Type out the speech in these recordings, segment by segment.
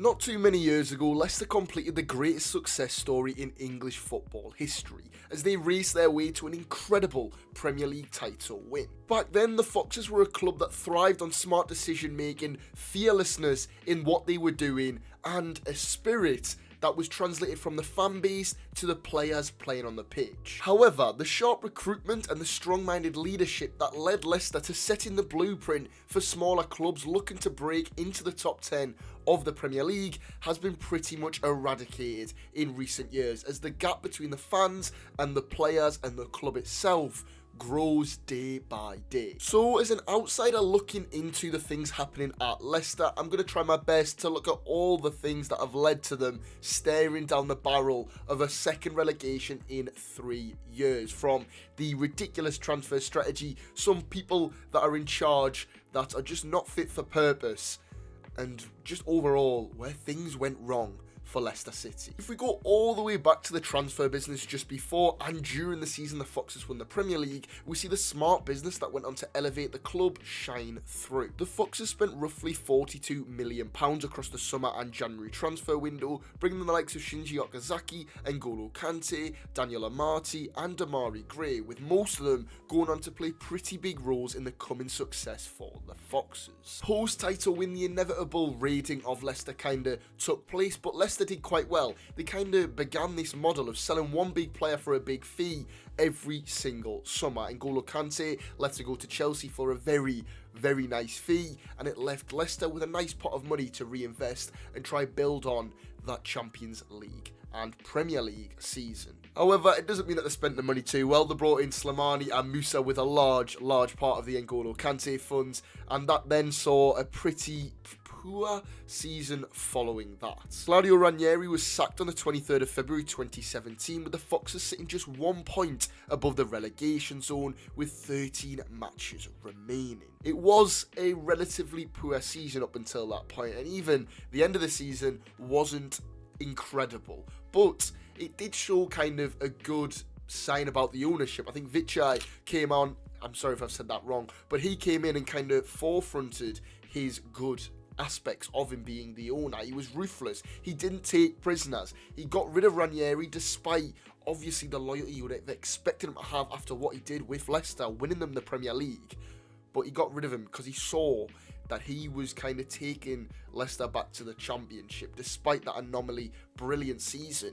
Not too many years ago, Leicester completed the greatest success story in English football history as they raced their way to an incredible Premier League title win. Back then, the Foxes were a club that thrived on smart decision making, fearlessness in what they were doing, and a spirit that was translated from the fan base to the players playing on the pitch. However, the sharp recruitment and the strong-minded leadership that led Leicester to setting the blueprint for smaller clubs looking to break into the top 10 of the Premier League has been pretty much eradicated in recent years as the gap between the fans and the players and the club itself grows day by day. So as an outsider looking into the things happening at Leicester, I'm going to try my best to look at all the things that have led to them staring down the barrel of a second relegation in 3 years. From the ridiculous transfer strategy, some people that are in charge that are just not fit for purpose, and just overall where things went wrong for Leicester City. If we go all the way back to the transfer business just before and during the season the Foxes won the Premier League, we see the smart business that went on to elevate the club shine through. The Foxes spent roughly £42 million across the summer and January transfer window, bringing in the likes of Shinji Okazaki, N'Golo Kante, Daniel Amati and Damari Gray, with most of them going on to play pretty big roles in the coming success for the Foxes. Post-title win, the inevitable raiding of Leicester kinda took place, but Leicester did quite well. They kind of began this model of selling one big player for a big fee every single summer. N'Golo Kante left to go to Chelsea for a very nice fee, and it left Leicester with a nice pot of money to reinvest and try build on that Champions League and Premier League season. However, it doesn't mean that they spent the money too well. They brought in Slimani and Musa with a large part of the N'Golo Kante funds, and that then saw a pretty poor season following that. Claudio Ranieri was sacked on the 23rd of February 2017, with the Foxes sitting just 1 point above the relegation zone with 13 matches remaining. It was a relatively poor season up until that point, and even the end of the season wasn't incredible, but it did show kind of a good sign about the ownership. I think Vichai came on, I'm sorry if I've said that wrong, but he came in and kind of forefronted his good aspects of him being the owner. He was ruthless. He didn't take prisoners. He got rid of Ranieri despite obviously the loyalty you would have expected him to have after what he did with Leicester, winning them the Premier League. But he got rid of him because he saw that he was kind of taking Leicester back to the Championship. Despite that anomaly brilliant season,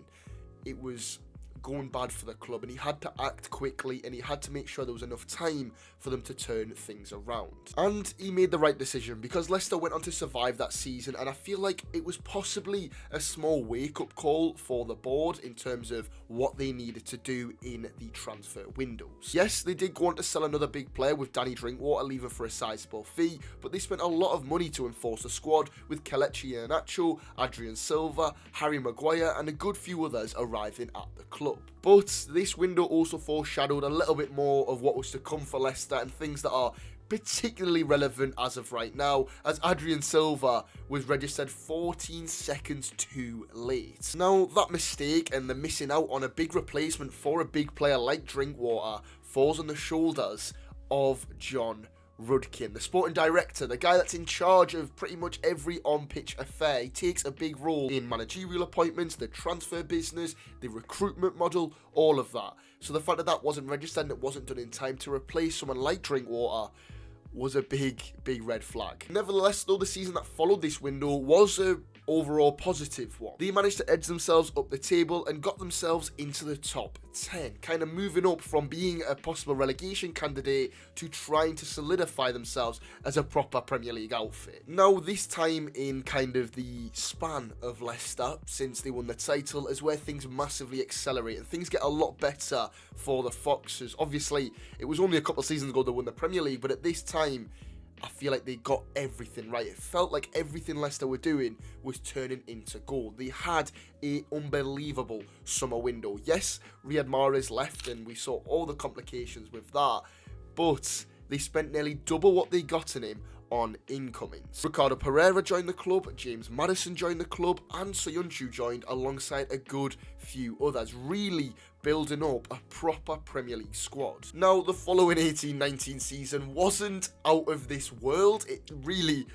it was going bad for the club, and he had to act quickly and he had to make sure there was enough time for them to turn things around. And he made the right decision because Leicester went on to survive that season, and I feel like it was possibly a small wake-up call for the board in terms of what they needed to do in the transfer windows. Yes, they did go on to sell another big player with Danny Drinkwater leaving for a sizable fee, but they spent a lot of money to enforce the squad with Kelechi Iheanacho, Adrian Silva, Harry Maguire and a good few others arriving at the club. But this window also foreshadowed a little bit more of what was to come for Leicester and things that are particularly relevant as of right now, as Adrian Silva was registered 14 seconds too late. Now, that mistake and the missing out on a big replacement for a big player like Drinkwater falls on the shoulders of John Rudkin, the sporting director, the guy that's in charge of pretty much every on-pitch affair. He takes a big role in managerial appointments, the transfer business, the recruitment model, all of that. So the fact that that wasn't registered and it wasn't done in time to replace someone like Drinkwater was a big red flag. Nevertheless, though, the season that followed this window was a overall positive one. They managed to edge themselves up the table and got themselves into the top 10, kind of moving up from being a possible relegation candidate to trying to solidify themselves as a proper Premier League outfit. Now, this time in kind of the span of Leicester since they won the title is where things massively accelerate and things get a lot better for the Foxes. Obviously, it was only a couple of seasons ago they won the Premier League, but at this time, I feel like they got everything right. It felt like everything Leicester were doing was turning into gold. They had an unbelievable summer window. Yes, Riyad Mahrez left and we saw all the complications with that, but they spent nearly double what they got in him on incomings. Ricardo Pereira joined the club, James Maddison joined the club, and Soyuncu joined alongside a good few others, really building up a proper Premier League squad. Now, the following 18-19 season wasn't out of this world. It really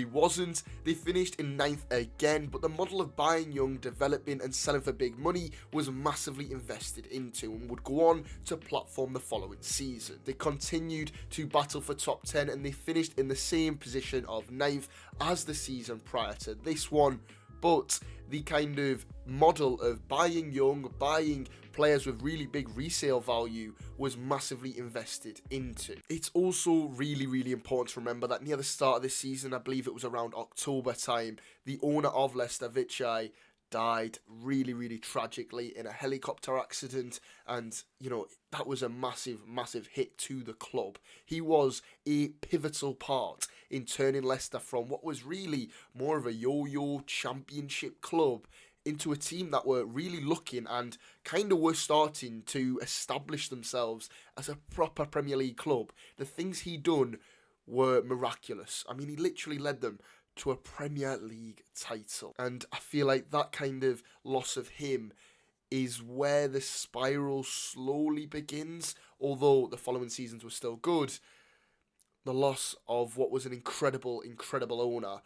wasn't. They finished in 9th again, but the model of buying young, developing and selling for big money was massively invested into and would go on to platform the following season. They continued to battle for top 10 and they finished in the same position of 9th as the season prior to this one, but the kind of model of buying young, buying players with really big resale value was massively invested into. It's also really important to remember that near the start of this season, I believe it was around October time, the owner of Leicester, Vichai, died really tragically in a helicopter accident, and you know, that was a massive hit to the club. He was a pivotal part in turning Leicester from what was really more of a yo-yo championship club into a team that were really looking and kind of were starting to establish themselves as a proper Premier League club. The things he done were miraculous. I mean, he literally led them to a Premier League title. And I feel like that kind of loss of him is where the spiral slowly begins. Although the following seasons were still good, the loss of what was an incredible owner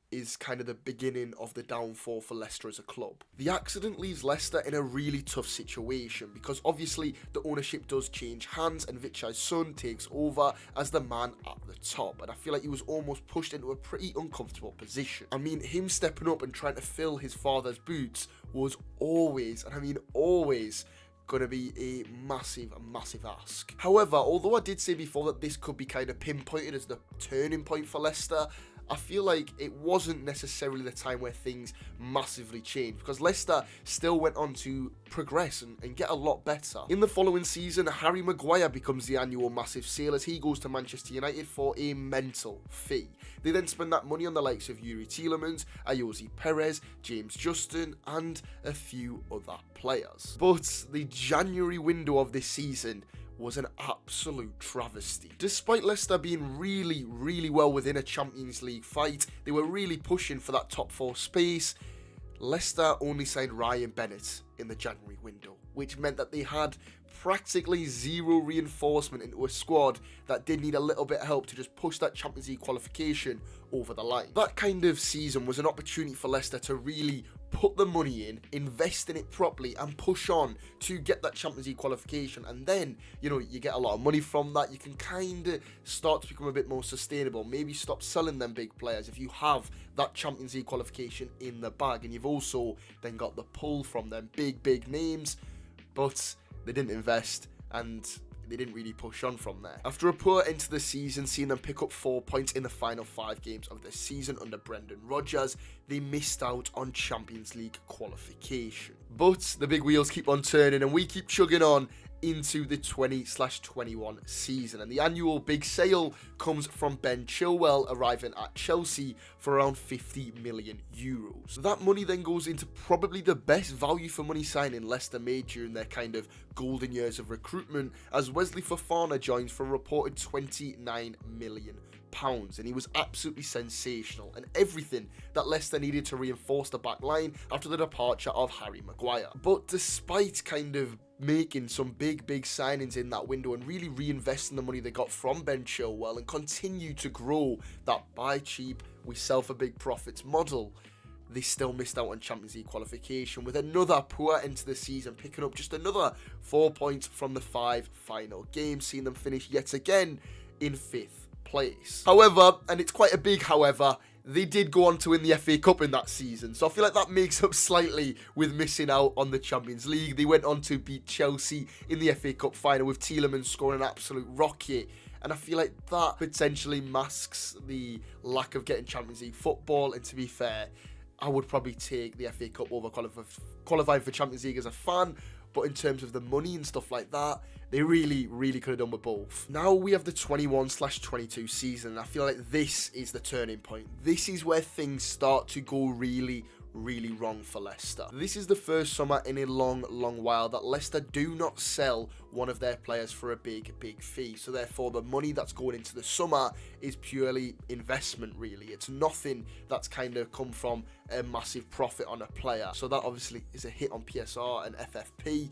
is kind of the beginning of the downfall for Leicester as a club. The accident leaves Leicester in a really tough situation because obviously the ownership does change hands and Vichai's son takes over as the man at the top, and I feel like he was almost pushed into a pretty uncomfortable position. I mean, him stepping up and trying to fill his father's boots was always, and I mean always, going to be a massive ask. However, although I did say before that this could be kind of pinpointed as the turning point for Leicester, I feel like it wasn't necessarily the time where things massively changed, because Leicester still went on to progress and get a lot better. In the following season, Harry Maguire becomes the annual massive sale as he goes to Manchester United for a mental fee. They then spend that money on the likes of Yuri Tielemans, Ayoze Perez, James Justin and a few other players. But the January window of this season was an absolute travesty. Despite Leicester being really well within a Champions League fight, they were really pushing for that top 4 space, Leicester only signed Ryan Bennett in the January window, which meant that they had practically zero reinforcement into a squad that did need a little bit of help to just push that Champions League qualification over the line. That kind of season was an opportunity for Leicester to really put the money in, invest in it properly and push on to get that Champions League qualification, and then, you know, you get a lot of money from that. You can kind of start to become a bit more sustainable, maybe stop selling them big players if you have that Champions League qualification in the bag, and you've also then got the pull from them big names, but they didn't invest and they didn't really push on from there. After a poor end to the season, seeing them pick up 4 points in the final 5 games of the season under Brendan Rodgers, they missed out on Champions League qualification. But the big wheels keep on turning and we keep chugging on into the 20/21 season, and the annual big sale comes from Ben Chilwell arriving at Chelsea for around 50 million euros. That money then goes into probably the best value for money signing Leicester made during their kind of golden years of recruitment, as Wesley Fofana joins for a reported 29 million pounds, and he was absolutely sensational and everything that Leicester needed to reinforce the back line after the departure of Harry Maguire. But despite kind of making some big signings in that window and really reinvesting the money they got from Ben Chilwell and continue to grow that buy cheap, we sell for big profits model, they still missed out on Champions League qualification, with another poor end to the season, picking up just another 4 points from the 5 final games, seeing them finish yet again in 5th place. However, and it's quite a big however, they did go on to win the FA Cup in that season, so I feel like that makes up slightly with missing out on the Champions League. They went on to beat Chelsea in the FA Cup final with Tielemans scoring an absolute rocket, and I feel like that potentially masks the lack of getting Champions League football. And to be fair, I would probably take the FA Cup over qualifying for Champions League as a fan, but in terms of the money and stuff like that, they really could have done with both. Now we have the 21/22 season, and I feel like this is the turning point. This is where things start to go really wrong for Leicester. This is the first summer in a long while that Leicester do not sell one of their players for a big fee, so therefore the money that's going into the summer is purely investment really. It's nothing that's kind of come from a massive profit on a player, so that obviously is a hit on PSR and FFP.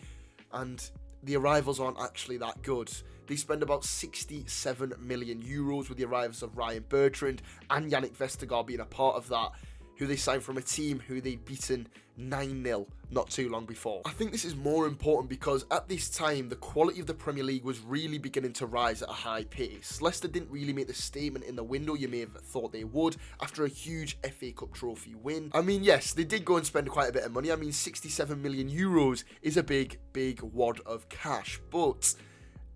and the arrivals aren't actually that good. They spend about 67 million euros with the arrivals of Ryan Bertrand and Yannick Vestergaard being a part of that, who they signed from a team who they'd beaten 9-0 not too long before. I think this is more important because at this time, the quality of the Premier League was really beginning to rise at a high pace. Leicester didn't really make the statement in the window you may have thought they would after a huge FA Cup trophy win. I mean, yes, they did go and spend quite a bit of money. I mean, 67 million euros is a big wad of cash, but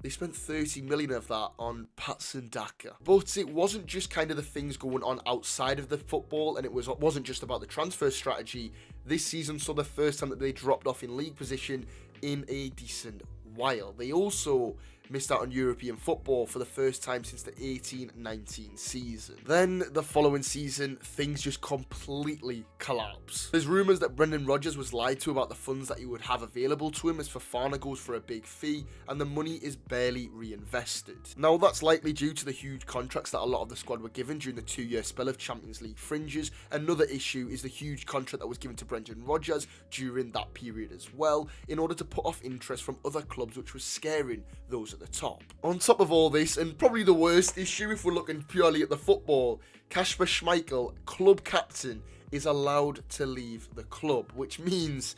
they spent 30 million of that on Patson Daka. But it wasn't just kind of the things going on outside of the football, and it wasn't just about the transfer strategy. This season saw the first time that they dropped off in league position in a decent while. They also missed out on European football for the first time since the 18-19 season. Then, the following season, things just completely collapse. There's rumours that Brendan Rodgers was lied to about the funds that he would have available to him as Fofana goes for a big fee, and the money is barely reinvested. Now, that's likely due to the huge contracts that a lot of the squad were given during the 2-year spell of Champions League fringes. Another issue is the huge contract that was given to Brendan Rodgers during that period as well, in order to put off interest from other clubs, which was scaring those at the top. On top of all this, and probably the worst issue if we're looking purely at the football, Kasper Schmeichel, club captain, is allowed to leave the club, which means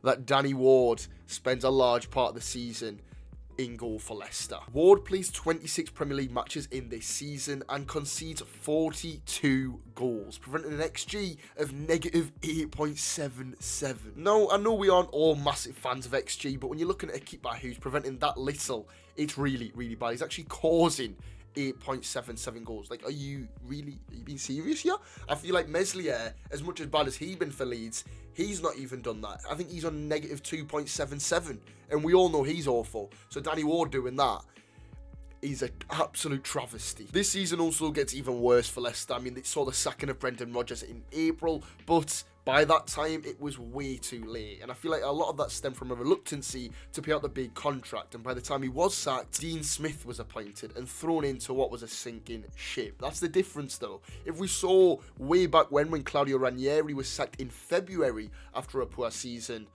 that Danny Ward spends a large part of the season in goal for Leicester. Ward plays 26 Premier League matches in this season and concedes 42 goals, preventing an XG of -8.77. Now, I know we aren't all massive fans of XG, but when you're looking at a keeper who's preventing that little, it's really bad. He's actually causing 8.77 goals. Like, are you being serious here? I feel like Meslier, as much as bad as he's been for Leeds, he's not even done that. I think he's on -2.77, and we all know he's awful. So Danny Ward doing that is an absolute travesty. This season also gets even worse for Leicester. I mean, they saw the sacking of Brendan Rodgers in April, but by that time, it was way too late. And I feel like a lot of that stemmed from a reluctancy to pay out the big contract. And by the time he was sacked, Dean Smith was appointed and thrown into what was a sinking ship. That's the difference, though. If we saw way back when Claudio Ranieri was sacked in February after a poor season,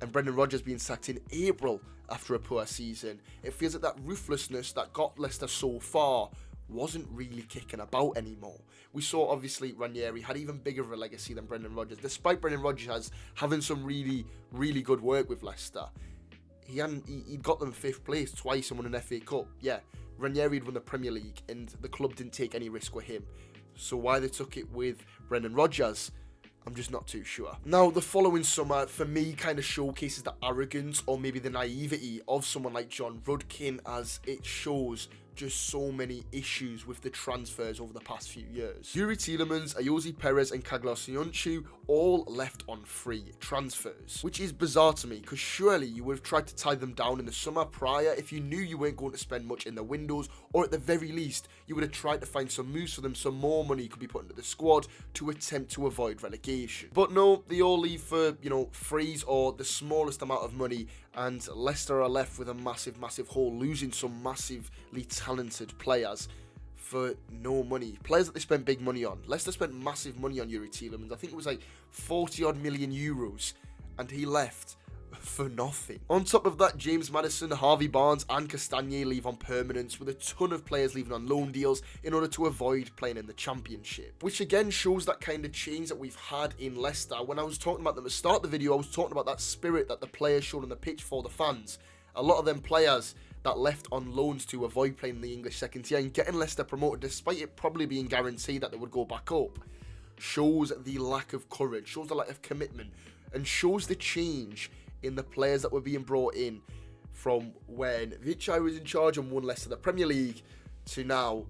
and Brendan Rodgers being sacked in April after a poor season, it feels like that ruthlessness that got Leicester so far wasn't really kicking about anymore. We saw, obviously, Ranieri had even bigger of a legacy than Brendan Rodgers. Despite Brendan Rodgers having some really good work with Leicester, he'd got them 5th place twice and won an FA Cup. Yeah, Ranieri had won the Premier League, and the club didn't take any risk with him. So why they took it with Brendan Rodgers, I'm just not too sure. Now, the following summer, for me, kind of showcases the arrogance or maybe the naivety of someone like John Rudkin, as it shows just so many issues with the transfers over the past few years. Yuri Tielemans, Ayoze Perez and Carlos Sionchu all left on free transfers, which is bizarre to me because surely you would have tried to tie them down in the summer prior if you knew you weren't going to spend much in the windows, or at the very least you would have tried to find some moves for them so more money could be put into the squad to attempt to avoid relegation. But no, they all leave for, frees or the smallest amount of money, and Leicester are left with a massive hole, losing some massively talented players for no money. Players that they spent big money on. Leicester spent massive money on Yuri Tielemans. I think it was like 40 odd million euros, and he left for nothing. On top of that, James Maddison, Harvey Barnes and Castagne leave on permanence, with a ton of players leaving on loan deals in order to avoid playing in the Championship, which again shows that kind of change that we've had in Leicester. When I was talking about them at the start of the video, I was talking about that spirit that the players showed on the pitch for the fans. A lot of them players that left on loans to avoid playing in the English second tier and getting Leicester promoted, despite it probably being guaranteed that they would go back up, shows the lack of courage, shows the lack of commitment, and shows the change in the players that were being brought in from when Vichai was in charge and won Leicester the Premier League to now,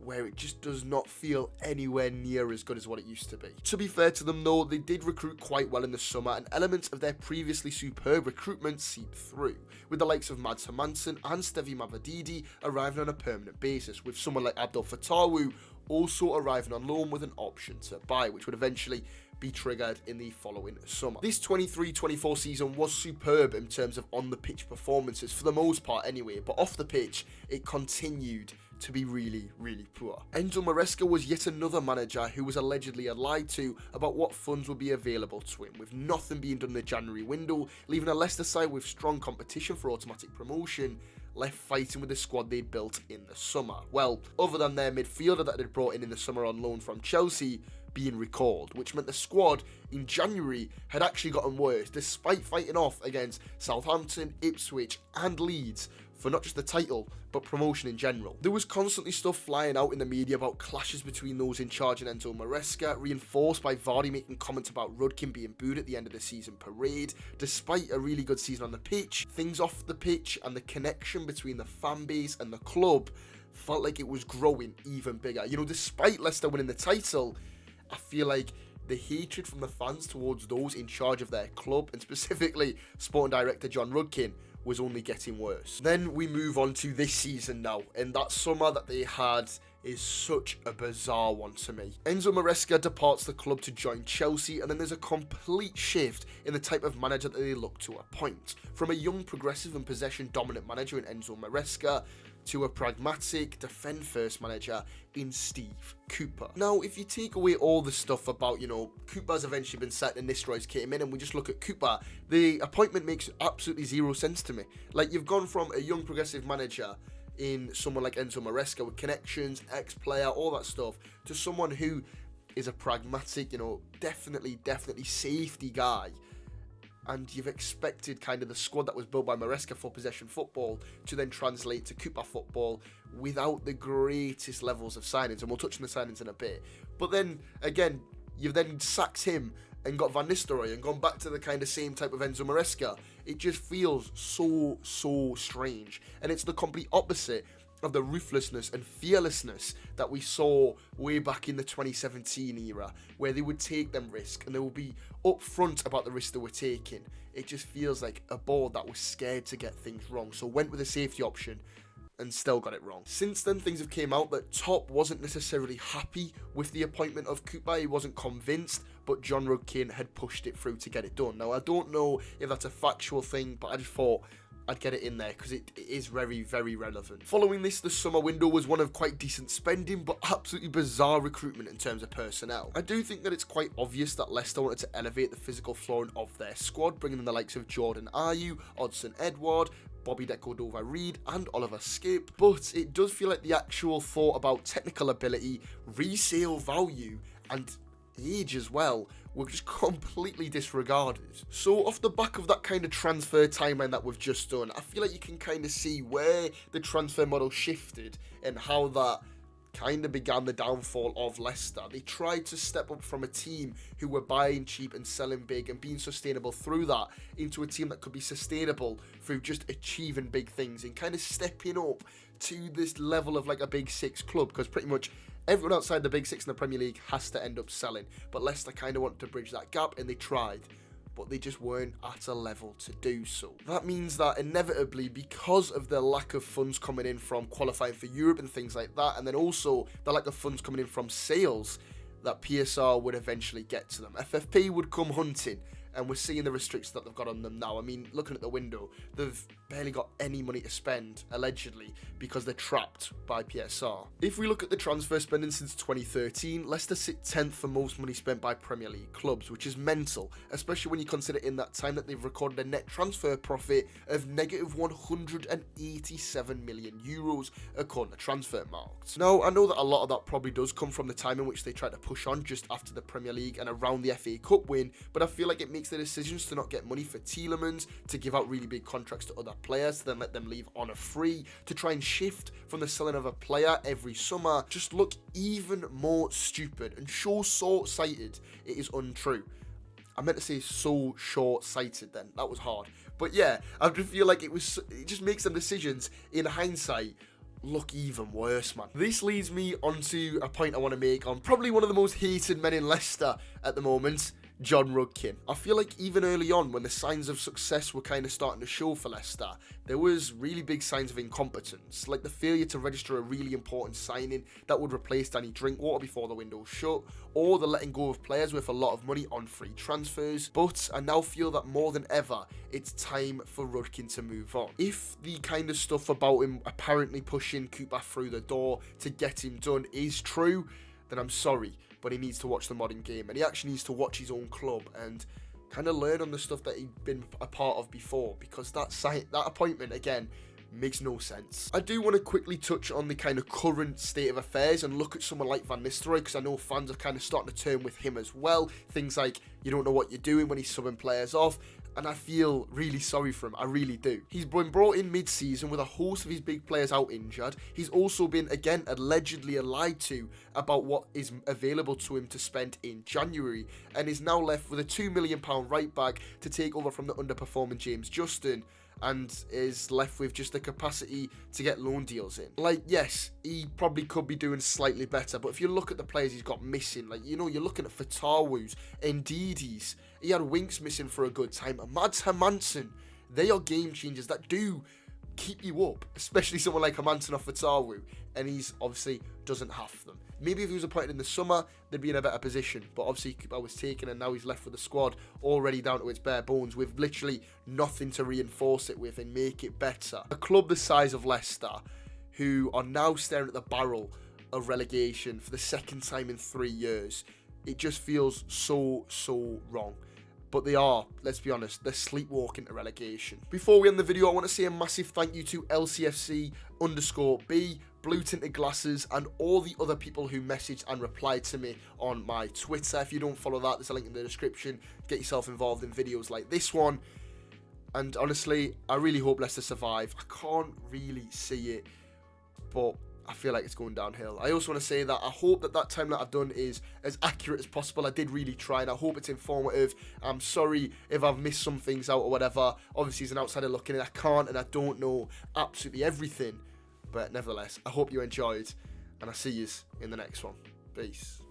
where it just does not feel anywhere near as good as what it used to be. To be fair to them though, they did recruit quite well in the summer, and elements of their previously superb recruitment seeped through, with the likes of Mads Hermansen and Stevi Mavadidi arriving on a permanent basis, with someone like Abdel Fatawu also arriving on loan with an option to buy, which would eventually be triggered in the following summer. This 23-24 season was superb in terms of on-the-pitch performances, for the most part anyway, but off the pitch, it continued to be really, really poor. Enzo Maresca was yet another manager who was allegedly lied to about what funds would be available to him, with nothing being done in the January window, leaving a Leicester side with strong competition for automatic promotion, left fighting with the squad they built in the summer. Well, other than their midfielder that they'd brought in the summer on loan from Chelsea being recalled, which meant the squad in January had actually gotten worse, despite fighting off against Southampton, Ipswich and Leeds for not just the title, but promotion in general. There was constantly stuff flying out in the media about clashes between those in charge and Enzo Maresca, reinforced by Vardy making comments about Rudkin being booed at the end of the season parade. Despite a really good season on the pitch, things off the pitch and the connection between the fan base and the club felt like it was growing even bigger. You know, despite Leicester winning the title, I feel like the hatred from the fans towards those in charge of their club, and specifically sporting director John Rudkin, was only getting worse. Then we move on to this season now, and that summer that they had is such a bizarre one to me. Enzo Maresca departs the club to join Chelsea, and then there's a complete shift in the type of manager that they look to appoint. From a young, progressive and possession-dominant manager in Enzo Maresca to a pragmatic, defend-first manager in Steve Cooper. Now, if you take away all the stuff about, Cooper's eventually been set and Nistelrooy's came in, and we just look at Cooper, the appointment makes absolutely zero sense to me. Like, you've gone from a young, progressive manager in someone like Enzo Maresca with connections, ex-player, all that stuff, to someone who is a pragmatic, definitely safety guy. And you've expected kind of the squad that was built by Maresca for possession football to then translate to Cooper football without the greatest levels of signings. And we'll touch on the signings in a bit. But then, again, you've then sacked him and got Van Nistelrooy and gone back to the kind of same type of Enzo Maresca. It just feels so strange. And it's the complete opposite of the ruthlessness and fearlessness that we saw way back in the 2017 era, where they would take them risks and they would be upfront about the risks they were taking. It just feels like a board that was scared to get things wrong, so went with a safety option and still got it wrong. Since then, things have came out that Top wasn't necessarily happy with the appointment of Cooper. He wasn't convinced, but John Rudkin had pushed it through to get it done. Now, I don't know if that's a factual thing, but I just thought I'd get it in there because it is very, very relevant. Following this, the summer window was one of quite decent spending, but absolutely bizarre recruitment in terms of personnel. I do think that it's quite obvious that Leicester wanted to elevate the physical flooring of their squad, bringing in the likes of Jordan Ayew, Odsonne Edouard, Bobby De Cordova-Reid and Oliver Skipp, but it does feel like the actual thought about technical ability, resale value and age as well were just completely disregarded. So off the back of that kind of transfer timeline that we've just done, I feel like you can kind of see where the transfer model shifted and how that kind of began the downfall of Leicester. They tried to step up from a team who were buying cheap and selling big and being sustainable through that into a team that could be sustainable through just achieving big things and kind of stepping up to this level of like a Big Six club, because pretty much everyone outside the Big Six in the Premier League has to end up selling. But Leicester kind of wanted to bridge that gap and they tried, but they just weren't at a level to do so. That means that inevitably, because of the lack of funds coming in from qualifying for Europe and things like that, and then also the lack of funds coming in from sales, that PSR would eventually get to them. FFP would come hunting, and we're seeing the restrictions that they've got on them now. I mean, looking at the window, they've barely got any money to spend, allegedly, because they're trapped by PSR. If we look at the transfer spending since 2013, Leicester sit 10th for most money spent by Premier League clubs, which is mental, especially when you consider in that time that they've recorded a net transfer profit of negative 187 million euros, according to Transfermarkt. Now, I know that a lot of that probably does come from the time in which they tried to push on just after the Premier League and around the FA Cup win, but I feel like it makes the decisions to not get money for Tielemans, to give out really big contracts to other players, to then let them leave on a free, to try and shift from the selling of a player every summer, just look even more stupid and so short-sighted it is untrue. I meant to say so short-sighted then, that was hard. But yeah, I just feel like it just makes them decisions in hindsight look even worse, man. This leads me onto a point I want to make on probably one of the most hated men in Leicester at the moment, John Rudkin. I feel like even early on, when the signs of success were kind of starting to show for Leicester, there was really big signs of incompetence, like the failure to register a really important signing that would replace Danny Drinkwater before the window shut, or the letting go of players with a lot of money on free transfers. But I now feel that more than ever, it's time for Rudkin to move on. If the kind of stuff about him apparently pushing Cooper through the door to get him done is true, then I'm sorry, but he needs to watch the modern game, and he actually needs to watch his own club and kind of learn on the stuff that he'd been a part of before, because that appointment, again, makes no sense. I do want to quickly touch on the kind of current state of affairs and look at someone like Van Nistelrooy, because I know fans are kind of starting to turn with him as well. Things like, you don't know what you're doing when he's subbing players off, and I feel really sorry for him, I really do. He's been brought in mid-season with a host of his big players out injured. He's also been, again, allegedly lied to about what is available to him to spend in January, and is now left with a £2 million right back to take over from the underperforming James Justin, and is left with just the capacity to get loan deals in. Like, yes, he probably could be doing slightly better, but if you look at the players he's got missing, like, you know, you're looking at Fatawus, Ndidi's, he had Winks missing for a good time, and Mads Hermansen. They are game changers that do keep you up, especially someone like Hermansen or Fatawu, and he's obviously doesn't have them. Maybe if he was appointed in the summer, they'd be in a better position, but obviously Cooper was taken and now he's left with the squad already down to its bare bones with literally nothing to reinforce it with and make it better. A club the size of Leicester, who are now staring at the barrel of relegation for the second time in 3 years, it just feels so wrong. But they are, let's be honest, they're sleepwalking to relegation. Before we end the video, I want to say a massive thank you to LCFC_B, Blue Tinted Glasses, and all the other people who messaged and replied to me on my Twitter. If you don't follow that, there's a link in the description. Get yourself involved in videos like this one. And honestly, I really hope Leicester survive. I can't really see it, but I feel like it's going downhill. I also want to say that I hope that time that I've done is as accurate as possible. I did really try, and I hope it's informative. I'm sorry if I've missed some things out or whatever. Obviously, as an outsider looking in, I can't and I don't know absolutely everything. But nevertheless, I hope you enjoyed, and I'll see you in the next one. Peace.